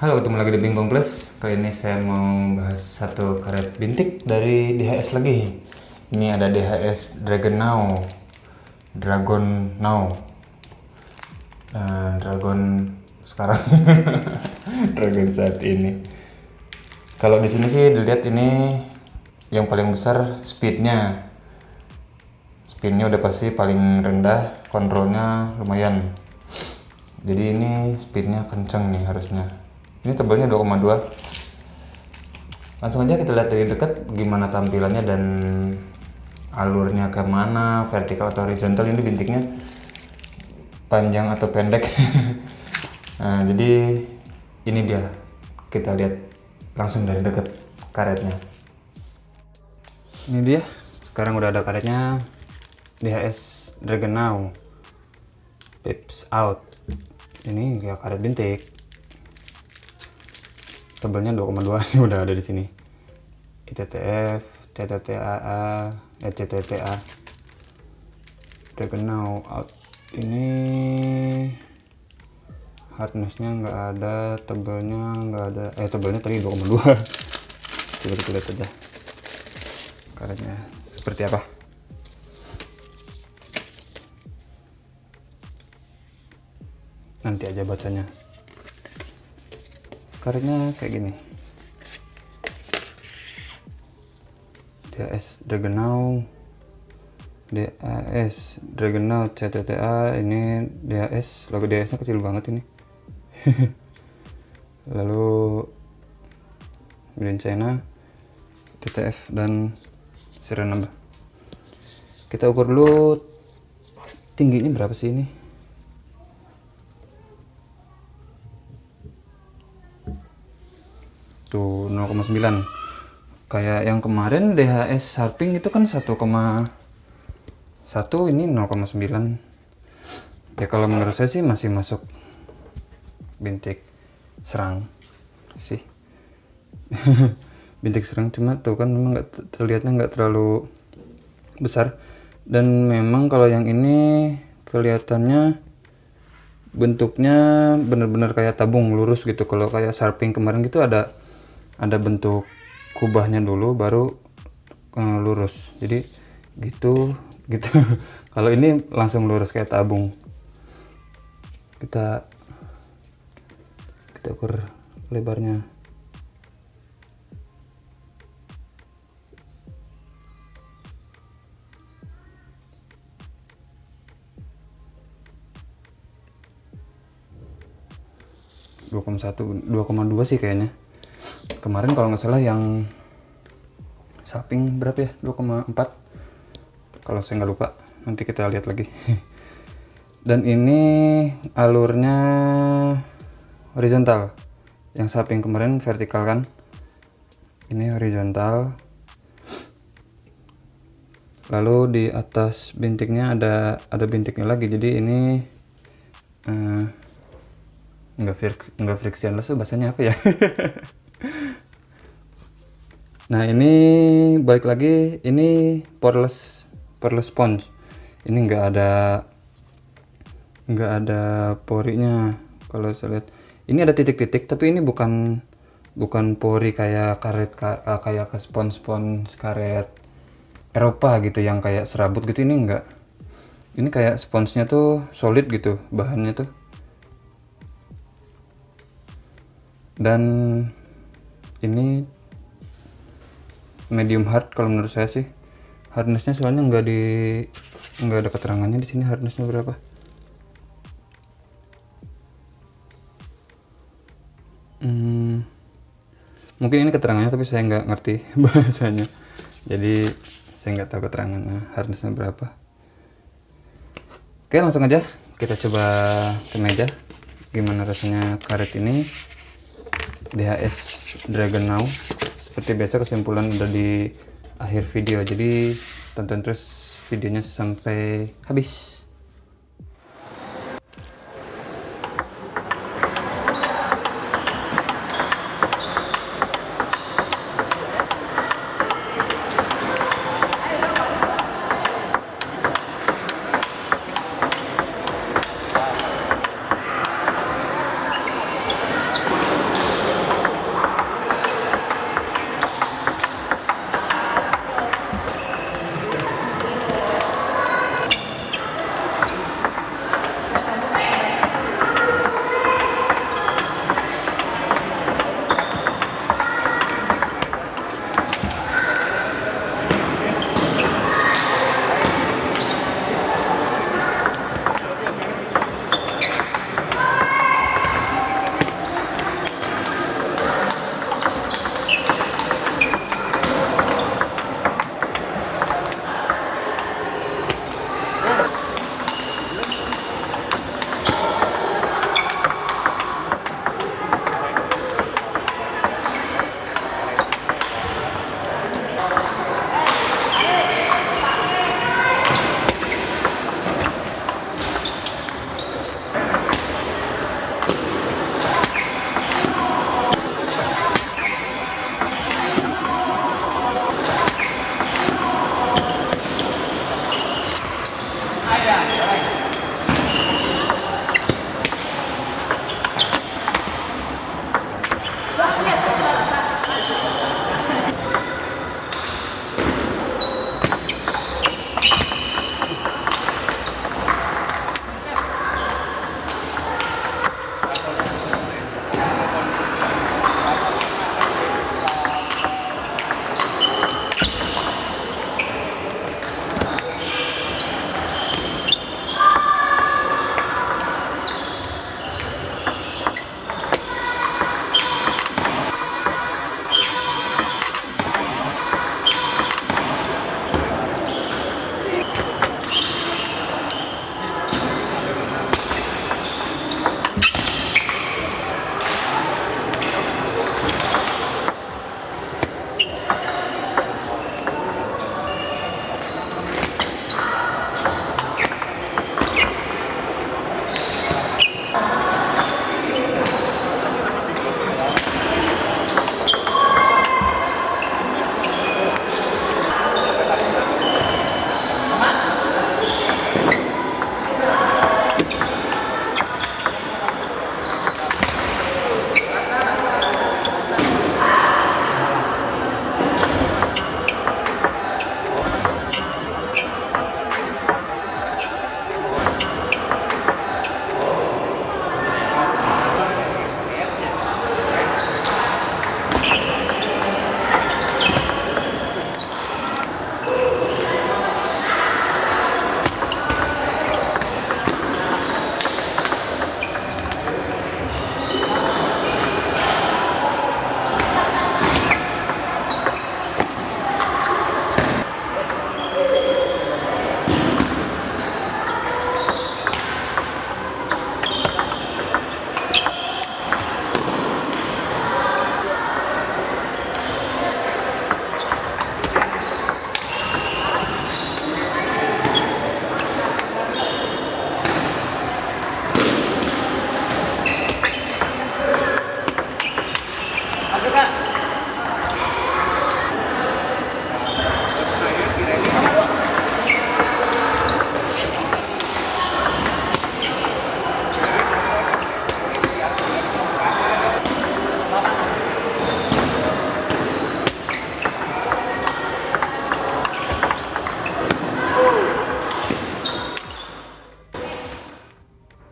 Halo, ketemu lagi di Bingkong Plus. Kali ini saya mau bahas satu karet bintik dari DHS lagi. Ini ada DHS Dragon Now. Dragon sekarang. Dragon saat ini. Kalau di sini sih dilihat ini yang paling besar speednya. Speednya udah pasti paling rendah, kontrolnya lumayan. Jadi ini speednya kenceng nih harusnya. Ini tebalnya 2,2. Langsung aja kita lihat dari dekat gimana tampilannya dan alurnya kemana, vertikal atau horizontal. Ini bintiknya panjang atau pendek. Nah, jadi ini dia, kita lihat langsung dari dekat karetnya. Ini dia, sekarang udah ada karetnya. DHS Dragon Now Pips Out. Ini kayak karet bintik. Tebelnya 2,2. Ini udah ada di sini. ITTF, CTTA, CTTA. Dragon Now Out. Ini hardnessnya nggak ada, tebelnya nggak ada. Tebelnya tadi 2,2. Coba kita lihat aja karetnya seperti apa. Nanti aja bacanya. Karetnya kayak gini. DHS Dragon Now, DHS Dragon Now CTTA. Ini DHS, logo DHS nya kecil banget ini. Lalu Made in China, TTF dan serial number. Kita ukur dulu tingginya berapa sih ini. Tuh 0,9. Kayak yang kemarin DHS Sharping itu kan 1,1, ini 0,9. Ya kalau menurut saya sih masih masuk bintik serang sih. Bintik serang, cuma tuh kan memang nggak terlihatnya nggak terlalu besar. Dan memang kalau yang ini kelihatannya bentuknya bener-bener kayak tabung lurus gitu. Kalau kayak Sharping kemarin gitu ada bentuk kubahnya dulu baru lurus, jadi gitu. Kalau ini langsung lurus kayak tabung. Kita ukur lebarnya. Dua 2,2 sih kayaknya. Kemarin kalau nggak salah yang Sharping berapa ya, 2,4 kalau saya nggak lupa, nanti kita lihat lagi. Dan ini alurnya horizontal, yang Sharping kemarin vertikal kan, ini horizontal. Lalu di atas bintiknya ada bintiknya lagi, jadi ini nggak frictionless, bahasanya apa ya. Nah, ini balik lagi, ini poreless sponge. Ini nggak ada porinya. Kalau saya lihat ini ada titik-titik, tapi ini bukan pori kayak kayak ke spons karet Eropa gitu yang kayak serabut gitu. Ini enggak. Ini kayak sponsnya tuh solid gitu bahannya tuh. Dan ini medium hard kalau menurut saya sih. Hardnessnya soalnya nggak ada keterangannya di sini hardnessnya berapa. Mungkin ini keterangannya tapi saya nggak ngerti bahasanya, jadi saya nggak tahu keterangan hardnessnya berapa. Oke, langsung aja kita coba ke meja gimana rasanya karet ini DHS Dragon Now. Seperti biasa kesimpulan udah di akhir video, jadi tonton terus videonya sampai habis.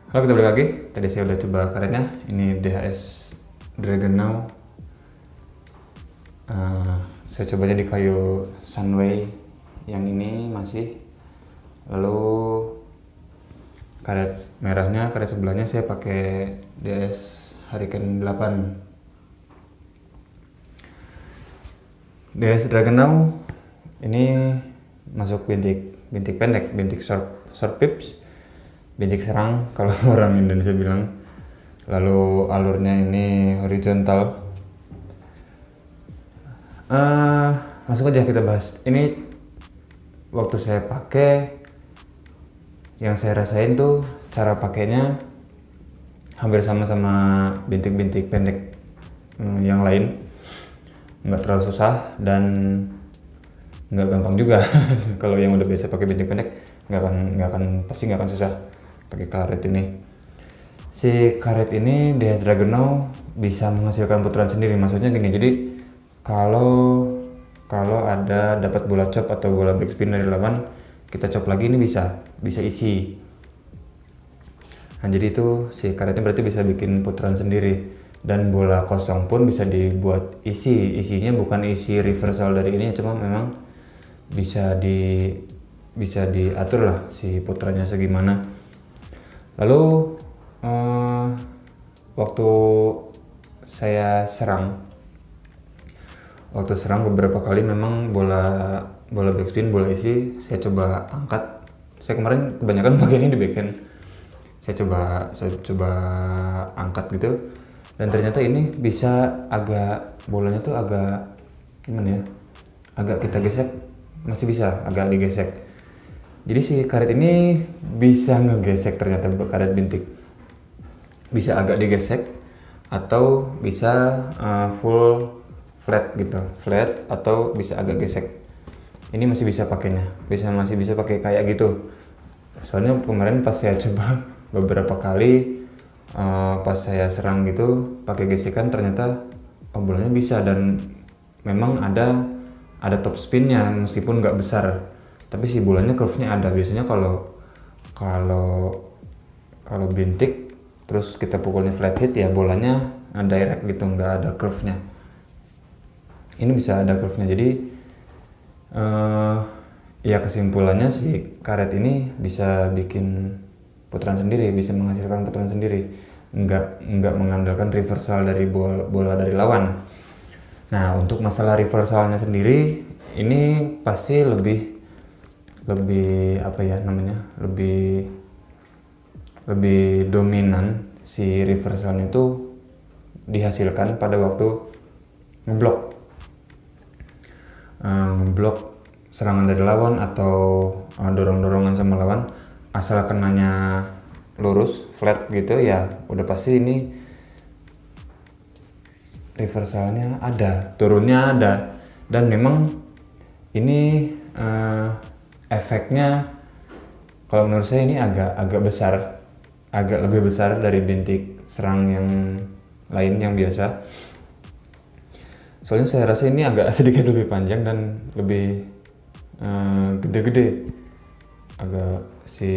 Halo, kita balik lagi. Tadi saya udah coba karetnya. Ini DHS Dragonau. Saya cobanya di kayu Sunway yang ini masih. Lalu karet merahnya, karet sebelahnya saya pakai DS Hurricane 8. DS Dragonau ini masuk bintik pendek, bintik short pips, bintik serang kalau orang Indonesia bilang. Lalu alurnya ini horizontal. Langsung aja kita bahas. Ini waktu saya pakai, yang saya rasain tuh cara pakainya hampir sama bintik-bintik pendek yang lain. Nggak terlalu susah dan nggak gampang juga. Kalau yang udah biasa pakai bintik pendek pasti nggak akan susah pakai karet ini. Si karet ini DS Dragonau bisa menghasilkan putaran sendiri. Maksudnya gini, jadi kalau ada dapat bola chop atau bola backspin dari lawan, kita chop lagi, ini bisa isi. Nah, jadi itu si karetnya berarti bisa bikin putaran sendiri. Dan bola kosong pun bisa dibuat isinya bukan isi reversal dari ini, cuma memang bisa diatur lah si putarannya segimana. Lalu waktu saya serang beberapa kali memang bola backspin, bola isi saya coba angkat. Saya kemarin kebanyakan pakai ini di backhand. Saya coba angkat gitu. Dan ternyata ini bisa bolanya tuh agak gimana ya, agak kita gesek, masih bisa agak digesek. Jadi si karet ini bisa ngegesek, ternyata karet bintik bisa agak digesek atau bisa full flat gitu, flat atau bisa agak gesek. Ini masih bisa pakainya, masih bisa pakai kayak gitu. Soalnya kemarin pas saya coba beberapa kali, pas saya serang gitu pakai gesekan, ternyata bolanya bisa. Dan memang ada top spinnya meskipun nggak besar, tapi si bolanya curve-nya ada. Biasanya kalau bintik terus kita pukulnya flat hit ya bolanya direct gitu, nggak ada curve-nya. Ini bisa ada curve-nya. Jadi ya kesimpulannya si karet ini bisa bikin putaran sendiri, bisa menghasilkan putaran sendiri, nggak mengandalkan reversal dari bola dari lawan. Nah, untuk masalah reversalnya sendiri ini pasti lebih apa ya namanya, lebih dominan si reversalnya itu dihasilkan pada waktu ngeblok serangan dari lawan atau dorong-dorongan sama lawan. Asal kenanya lurus flat gitu ya udah pasti ini reversalnya ada, turunnya ada. Dan memang ini efeknya kalau menurut saya ini agak besar, agak lebih besar dari bintik serang yang lain yang biasa. Soalnya saya rasa ini agak sedikit lebih panjang dan lebih gede-gede. Agak si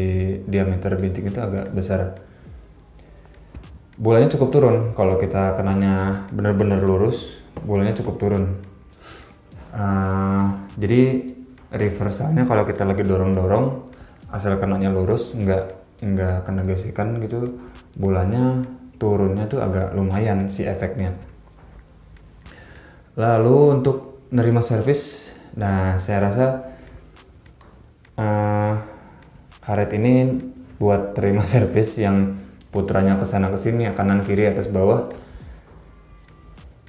diameter bintik itu agak besar. Bolanya cukup turun kalau kita kenanya benar-benar lurus, bolanya cukup turun. Jadi reversalnya kalau kita lagi dorong-dorong, asal kenanya lurus, nggak kena gesekan gitu, bolanya turunnya tuh agak lumayan si efeknya. Lalu untuk nerima servis, nah saya rasa karet ini buat terima servis yang putranya kesana kesini, kanan kiri atas bawah,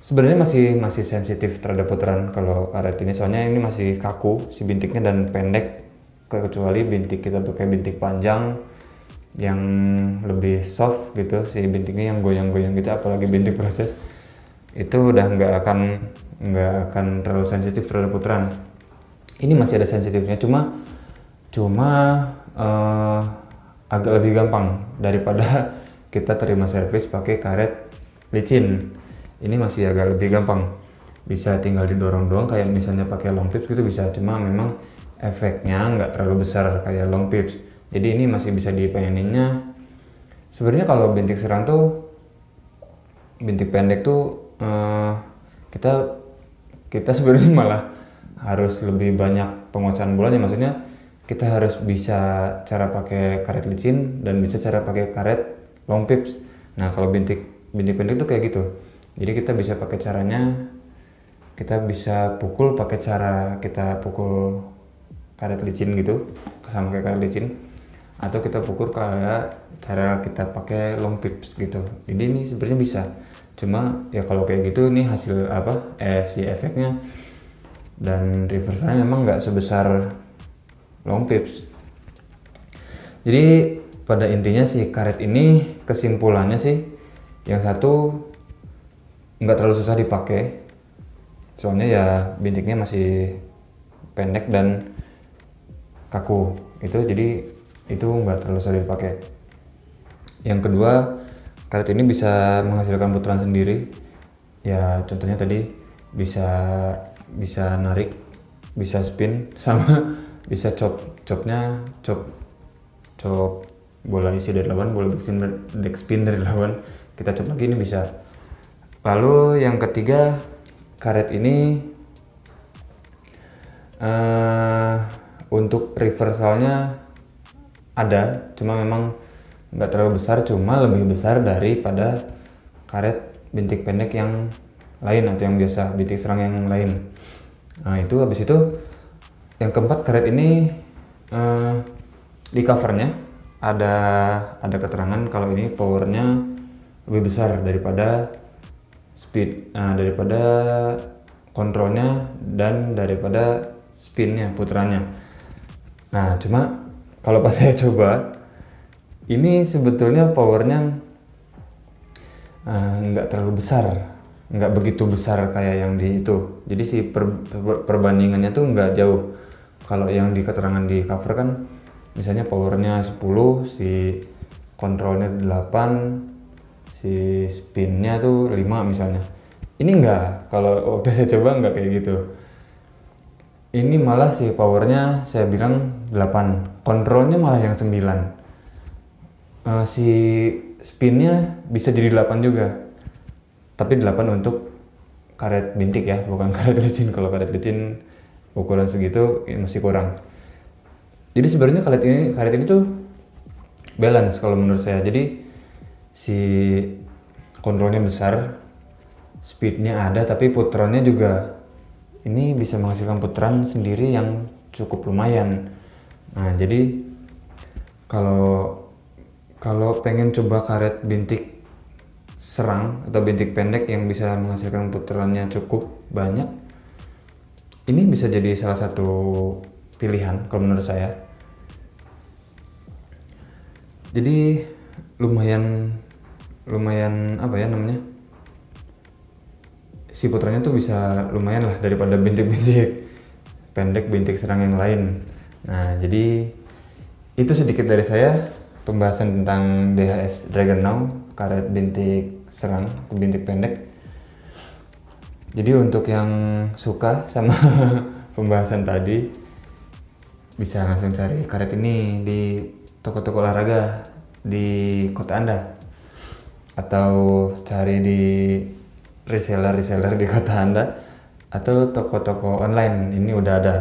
sebenarnya masih sensitif terhadap putaran kalau karet ini. Soalnya ini masih kaku si bintiknya dan pendek, kecuali bintik kita pakai bintik panjang yang lebih soft gitu, si bintiknya yang goyang-goyang gitu, apalagi bintik proses itu udah nggak akan terlalu sensitif terhadap putaran. Ini masih ada sensitifnya, cuma agak lebih gampang daripada kita terima servis pakai karet licin. Ini masih agak lebih gampang, bisa tinggal didorong doang kayak misalnya pakai long pips gitu bisa, cuma memang efeknya nggak terlalu besar kayak long pips. Jadi ini masih bisa dipengeninnya Sebenarnya kalau bintik serang tuh, bintik pendek tuh kita sebenarnya malah harus lebih banyak penguasaan bolanya. Maksudnya kita harus bisa cara pakai karet licin dan bisa cara pakai karet long pips. Nah kalau bintik pendek tuh kayak gitu. Jadi kita bisa pakai caranya, kita bisa pukul pakai cara kita pukul karet licin gitu, sama kayak karet licin, atau kita pukul kayak cara kita pakai long pips gitu. Jadi ini sebenarnya bisa, cuma ya kalau kayak gitu nih hasil apa si efeknya dan reversalnya memang nggak sebesar long pips. Jadi pada intinya si karet ini kesimpulannya sih, yang satu nggak terlalu susah dipakai, soalnya ya bintiknya masih pendek dan kaku itu, jadi itu nggak terlalu susah dipakai. Yang kedua, karet ini bisa menghasilkan putaran sendiri. Ya contohnya tadi bisa narik, bisa spin, sama bisa chopnya chop bola isi dari lawan, bola back spin dari lawan, kita chop lagi, ini bisa. Lalu yang ketiga, karet ini untuk reversalnya ada, cuma memang nggak terlalu besar, cuma lebih besar daripada karet bintik pendek yang lain atau yang biasa bintik serang yang lain. Nah itu habis itu yang keempat, karet ini di covernya ada keterangan kalau ini powernya lebih besar daripada daripada kontrolnya dan daripada spinnya, putarannya. Nah cuma kalau pas saya coba, ini sebetulnya powernya nggak terlalu besar, nggak begitu besar kayak yang di itu. Jadi si perbandingannya tuh nggak jauh. Kalau yang di keterangan di cover kan misalnya powernya 10, si kontrolnya 8, si spinnya tuh 5 misalnya. Ini enggak, kalau waktu saya coba enggak kayak gitu. Ini malah si powernya saya bilang 8, kontrolnya malah yang 9. Si spinnya bisa jadi 8 juga, tapi 8 untuk karet bintik ya, bukan karet licin. Kalau karet licin ukuran segitu masih kurang. Jadi sebenarnya karet ini tuh balance kalau menurut saya. Jadi si kontrolnya besar, speednya ada, tapi putarannya juga ini bisa menghasilkan putaran sendiri yang cukup lumayan. Nah jadi kalau pengen coba karet bintik serang atau bintik pendek yang bisa menghasilkan putarannya cukup banyak, ini bisa jadi salah satu pilihan kalau menurut saya. Jadi lumayan apa ya namanya, si putranya tuh bisa lumayan lah daripada bintik-bintik pendek, bintik serang yang lain. Nah jadi itu sedikit dari saya pembahasan tentang DHS Dragon Now, karet bintik serang atau bintik pendek. Jadi untuk yang suka sama pembahasan tadi, bisa langsung cari karet ini di toko-toko olahraga di kota Anda, atau cari di reseller di kota Anda, atau toko-toko online ini udah ada.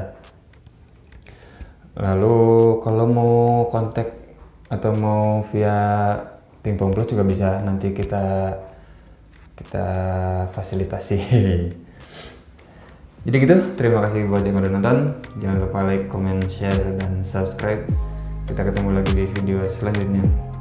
Lalu kalau mau kontak atau mau via Pingpong Plus juga bisa, nanti kita fasilitasi. Jadi gitu, terima kasih buat yang udah nonton. Jangan lupa like, comment, share, dan subscribe. Kita ketemu lagi di video selanjutnya.